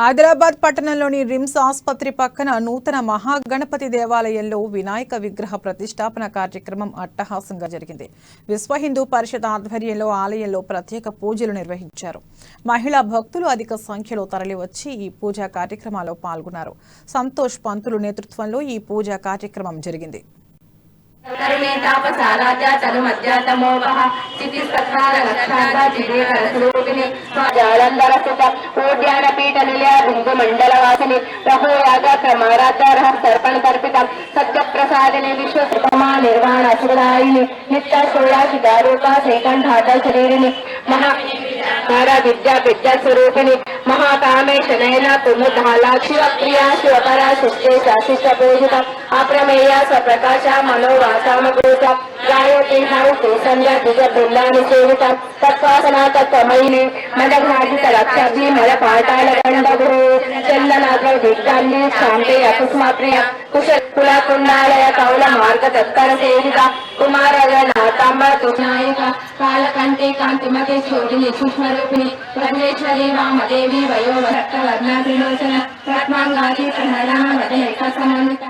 ఆదిలాబాద్ పట్టణంలోని రిమ్స్ ఆసుపత్రి పక్కన నూతన మహాగణపతి దేవాలయంలో వినాయక విగ్రహ ప్రతిష్టాపన కార్యక్రమం అట్టహాసంగా జరిగింది. విశ్వ హిందూ పరిషత్ ఆధ్వర్యంలో ఆలయంలో ప్రత్యేక పూజలు నిర్వహించారు. మహిళా భక్తులు అధిక సంఖ్యలో తరలివచ్చి ఈ పూజా కార్యక్రమాల్లో పాల్గొన్నారు. సంతోష్ పంతులు నేతృత్వంలో ఈ పూజా కార్యక్రమం జరిగింది. सर्पण कर्पित सत्य प्रसादिनी विश्व निर्वाण असुरायिनी नित्य षोड़ाशी दारूका श्रीकंठाद शरीरिणी विद्या स्वरूपिणी महाकामेश नयना कुमुदहाला शिवप्रिया शिवपरा शिष्टे शाशिष्ट पूजिता अप्रमेय स्वप्रकाश मनोवासामभूत गायत्री हरते संध्या द्विज बृंदानि सेविता तत्वासना तत्वमयिनी मदघाटित रक्षाभि मल पाताल गंडभू चंदनाग्र विद्यान्नी शांते अकुस्मा प्रिया कुशल कुला कुंडालय कौल मार्ग तत्कर सेविता कुमारनाथांब तुनायिका कालकंठे कांतिमते शोभिनी सूक्ष्म रूपिणी परमेश्वरी वामदेवी वयोवरक्त वर्णा त्रिलोचन रत्नांगारी प्रणला मदे समन्विता।